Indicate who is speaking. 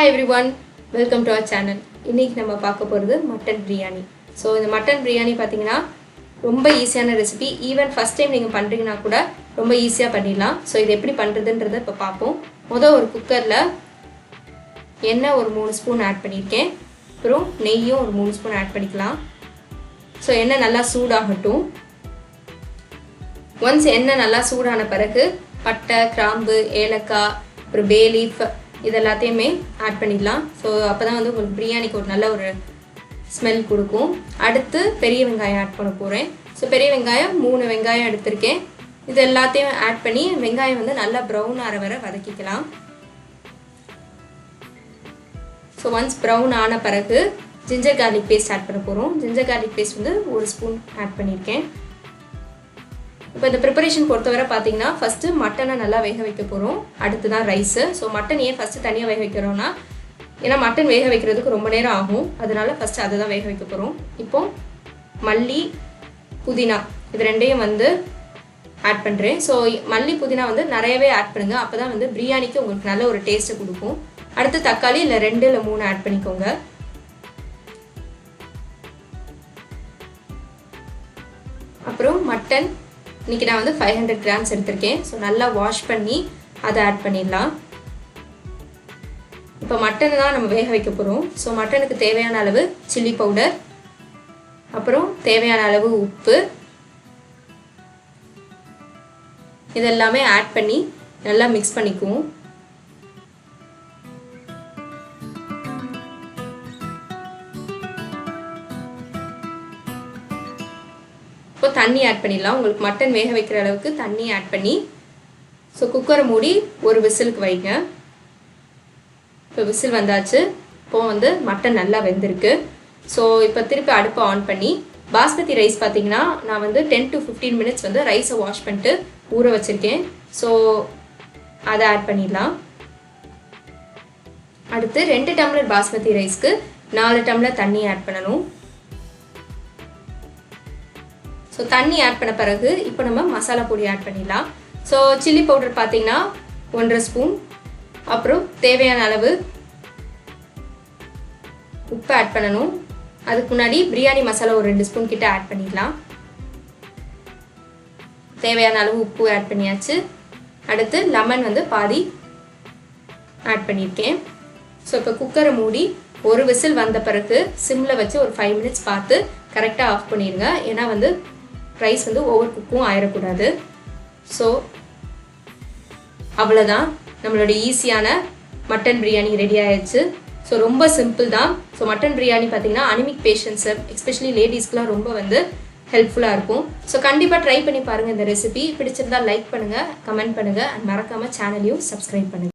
Speaker 1: Hi everyone, welcome to our channel. இன்னைக்கு நம்ம பார்க்க போறது மட்டன் பிரியாணி. சோ இந்த மட்டன் பிரியாணி பாத்தீங்கன்னா ரொம்ப ஈஸியான ரெசிபி. ஈவன் ஃபர்ஸ்ட் டைம் நீங்க பண்றீங்கனா கூட ரொம்ப ஈஸியா பண்ணிடலாம். சோ இது எப்படி பண்றதுன்றதை இப்ப பாப்போம். முதல்ல ஒரு குக்கர்ல எண்ணெய் ஒரு 3 ஸ்பூன் ஆட் பண்ணிருக்கேன். அப்புறம் நெய்யும் ஒரு 3 ஸ்பூன் ஆட் பண்ணிக்கலாம். சோ எண்ணெய் நல்லா சூடாகட்டும். once எண்ணெய் நல்லா சூடான பிறகு பட்டை, கிராம்பு, ஏலக்காய், அப்புறம் பே லீஃப் இதெல்லாத்தையுமே ஆட் பண்ணிடலாம். ஸோ அப்போ தான் வந்து உங்களுக்கு பிரியாணிக்கு ஒரு நல்ல ஒரு ஸ்மெல் கொடுக்கும். அடுத்து பெரிய வெங்காயம் ஆட் பண்ண போகிறேன். ஸோ பெரிய வெங்காயம் 3 வெங்காயம் எடுத்திருக்கேன். இது எல்லாத்தையும் ஆட் பண்ணி வெங்காயம் வந்து நல்லா ப்ரௌன் ஆகிற வரை வதக்கிக்கலாம். ஸோ ஒன்ஸ் ப்ரௌன் ஆன பிறகு ஜிஞ்சர் கார்லிக் பேஸ்ட் ஆட் பண்ண போகிறோம். ஜிஞ்சர் கார்லிக் பேஸ்ட் வந்து 1 ஸ்பூன் ஆட் பண்ணியிருக்கேன். இப்போ இந்த ப்ரிப்பரேஷன் பொறுத்தவரை பார்த்தீங்கன்னா ஃபஸ்ட்டு மட்டனை நல்லா வேக வைக்க போகிறோம். அடுத்து தான் ரைஸு. ஸோ மட்டன் ஏன் ஃபஸ்ட்டு தனியாக வேக வைக்கிறோன்னா, ஏன்னா மட்டன் வேக வைக்கிறதுக்கு ரொம்ப நேரம் ஆகும். அதனால ஃபஸ்ட்டு அதை தான் வேக வைக்க போகிறோம். இப்போது மல்லி, புதினா இது ரெண்டையும் வந்து ஆட் பண்ணுறேன். ஸோ மல்லி, புதினா வந்து நிறையவே ஆட் பண்ணுங்கள். அப்போ தான் வந்து பிரியாணிக்கு உங்களுக்கு நல்ல ஒரு டேஸ்ட்டை கொடுக்கும். அடுத்து தக்காளி இல்லை 2 இல்லை 3 ஆட் பண்ணிக்கோங்க. அப்புறம் மட்டன் இன்றைக்கி நான் வந்து 500 கிராம்ஸ் எடுத்திருக்கேன். ஸோ நல்லா வாஷ் பண்ணி அதை ஆட் பண்ணிடலாம். இப்போ மட்டனை தான் நம்ம வேக வைக்க போகிறோம். ஸோ மட்டனுக்கு தேவையான அளவு சில்லி பவுடர், அப்புறம் தேவையான அளவு உப்பு, இதெல்லாமே ஆட் பண்ணி நல்லா மிக்ஸ் பண்ணிக்குவோம். இப்போ தண்ணி ஆட் பண்ணிடலாம். உங்களுக்கு மட்டன் வேக வைக்கிற அளவுக்கு தண்ணி ஆட் பண்ணி ஸோ குக்கரை மூடி ஒரு விசிலுக்கு வைங்க. இப்போ விசில் வந்தாச்சு. இப்போது வந்து மட்டன் நல்லா வெந்திருக்கு. ஸோ இப்போ திருப்பி அடுப்பை ஆன் பண்ணி பாஸ்மதி ரைஸ் பார்த்தீங்கன்னா நான் வந்து 10 to 15 மினிட்ஸ் வந்து ரைஸை வாஷ் பண்ணிட்டு ஊற வச்சுருக்கேன். ஸோ அதை ஆட் பண்ணிடலாம். அடுத்து 2 டம்ளர் பாஸ்மதி ரைஸ்க்கு 4 டம்ளர் தண்ணி ஆட் பண்ணணும். ஸோ தண்ணி ஆட் பண்ண பிறகு இப்போ நம்ம மசாலா பொடி ஆட் பண்ணிடலாம். ஸோ சில்லி பவுடர் பார்த்தீங்கன்னா 1.5 ஸ்பூன், அப்புறம் தேவையான அளவு உப்பு ஆட் பண்ணணும். அதுக்கு முன்னாடி பிரியாணி மசாலா ஒரு 2 ஸ்பூன் கிட்ட ஆட் பண்ணிடலாம். தேவையான அளவு உப்பு ஆட் பண்ணியாச்சு. அடுத்து லெமன் வந்து பாதி ஆட் பண்ணியிருக்கேன். ஸோ இப்போ குக்கரை மூடி ஒரு விசில் வந்த பிறகு சிம்மில் வச்சு ஒரு 5 மினிட்ஸ் பார்த்து கரெக்டாக ஆஃப் பண்ணிடுங்க. ஏன்னா வந்து ரைஸ் வந்து ஓவர் குக்கும் ஆயிடக்கூடாது. ஸோ அவ்வளோதான், நம்மளோட ஈஸியான மட்டன் பிரியாணி ரெடி ஆயிடுச்சு. ஸோ ரொம்ப சிம்பிள் தான். ஸோ மட்டன் பிரியாணி பார்த்தீங்கன்னா அனிமிக் பேஷண்ட்ஸு எஸ்பெஷலி லேடிஸ்க்குலாம் ரொம்ப வந்து ஹெல்ப்ஃபுல்லாக இருக்கும். ஸோ கண்டிப்பாக ட்ரை பண்ணி பாருங்கள். இந்த ரெசிபி பிடிச்சிருந்தால் லைக் பண்ணுங்கள், கமெண்ட் பண்ணுங்கள், அண்ட் மறக்காமல் சேனலையும் சப்ஸ்கிரைப் பண்ணுங்கள்.